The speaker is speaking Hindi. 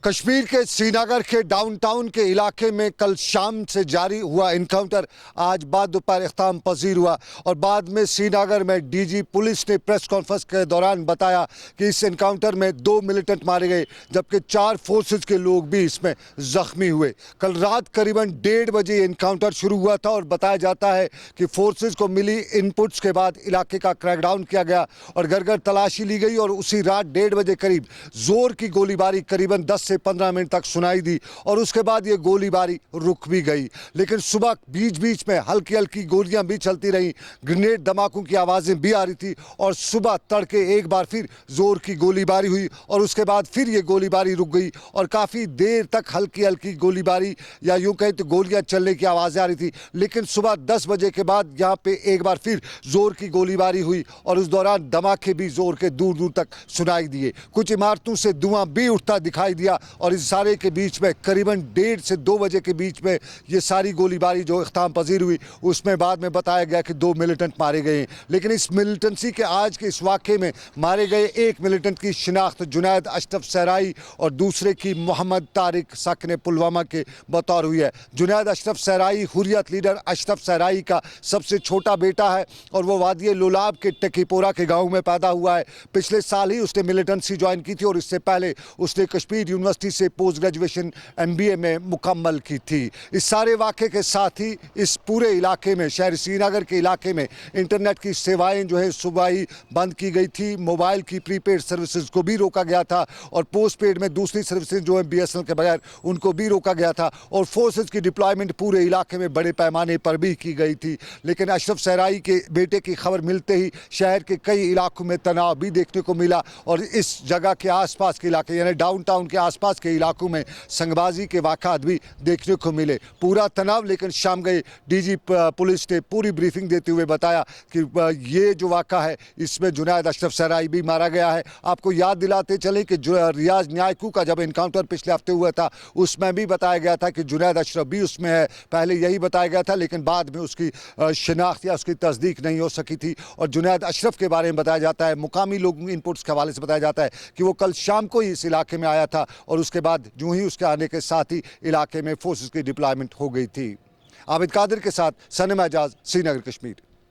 कश्मीर के श्रीनगर के डाउनटाउन के इलाके में कल शाम से जारी हुआ इनकाउंटर आज बाद दोपहर इख्ताम पजीर हुआ और बाद में श्रीनगर में डीजी पुलिस ने प्रेस कॉन्फ्रेंस के दौरान बताया कि इस इनकाउंटर में 2 मिलिटेंट मारे गए जबकि 4 फोर्सेस के लोग भी इसमें जख्मी हुए। कल रात करीबन 1:30 बजे इनकाउंटर शुरू हुआ था और बताया जाता है कि फोर्सेस को मिली इनपुट्स के बाद इलाके का क्रैकडाउन किया गया और घर घर तलाशी ली गई और उसी रात 1:30 बजे करीब जोर की गोलीबारी करीबन 10 से 15 मिनट तक सुनाई दी और उसके बाद ये गोलीबारी रुक भी गई। लेकिन सुबह बीच बीच में हल्की हल्की गोलियां भी चलती रहीं, ग्रेनेड धमाकों की आवाज़ें भी आ रही थी और सुबह तड़के एक बार फिर जोर की गोलीबारी हुई और उसके बाद फिर ये गोलीबारी रुक गई और काफ़ी देर तक हल्की हल्की गोलीबारी या यूं कहें तो गोलियां चलने की आवाज़ें आ रही थी। लेकिन सुबह 10 बजे के बाद यहाँ पे एक बार फिर जोर की गोलीबारी हुई और उस दौरान धमाके भी जोर के दूर दूर तक सुनाई दिए। कुछ इमारतों से धुआं भी उठता दिखाई दिया और इस सारे के बीच में करीबन 1:30 से 2 बजे के बीच में ये सारी गोलीबारी जो इख्ताम पजीर हुई उसमें बाद में बताया गया कि 2 मिलिटेंट मारे गए। लेकिन इस मिलिटेंसी के आज के इस वाक़े में मारे गए एक मिलिटेंट की शिनाख्त जुनैद अशरफ सहराई और दूसरे की मोहम्मद तारिक साकिन पुलवामा के बतौर हुई है। जुनैद अशरफ सहराई हुर्रियत लीडर अशरफ सहराई का सबसे छोटा बेटा है और वो वादी लुलाब के टकीपोरा के गाँव में पैदा हुआ है। पिछले साल ही उसने मिलिटेंसी ज्वाइन की थी और इससे पहले उसने कश्मीर यूनिवर्सिटी से पोस्ट ग्रेजुएशन MBA में मुकम्मल की थी। इस सारे वाक़े के साथ ही इस पूरे इलाके में शहर श्रीनगर के इलाके में इंटरनेट की सेवाएं जो है सुबह ही बंद की गई थी। मोबाइल की प्रीपेड सर्विसेज को भी रोका गया था और पोस्ट पेड में दूसरी सर्विसेज जो है BSNL के बगैर उनको भी रोका गया था और फोर्सेज की डिप्लॉयमेंट पूरे इलाके में बड़े पैमाने पर भी की गई थी। लेकिन अशरफ सहराई के बेटे की खबर मिलते ही शहर के कई इलाकों में तनाव भी देखने को मिला और इस जगह के आसपास के इलाके यानी डाउनटाउन के आसपास के इलाकों में संगबाजी के वाक़ात भी देखने को मिले। पूरा तनाव लेकिन शाम गए डीजी पुलिस ने पूरी ब्रीफिंग देते हुए बताया कि ये जो वाक़ा है इसमें जुनैद अशरफ सहराई भी मारा गया है। आपको याद दिलाते चले कि रियाज न्यायकू का जब इनकाउंटर पिछले हफ्ते हुआ था उसमें भी बताया गया था कि जुनैद अशरफ भी उसमें है। पहले यही बताया गया था लेकिन बाद में उसकी शिनाख्त या उसकी तस्दीक नहीं हो सकी थी और जुनैद अशरफ के बारे में बताया जाता है, मुकामी लोगों इनपुट्स के हवाले से बताया जाता है कि वो कल शाम को ही इस इलाके में आया था और उसके बाद यूं ही उसके आने के साथ ही इलाके में फोर्सेस की डिप्लॉयमेंट हो गई थी। आबिद कादिर के साथ सनम एजाज, श्रीनगर, कश्मीर।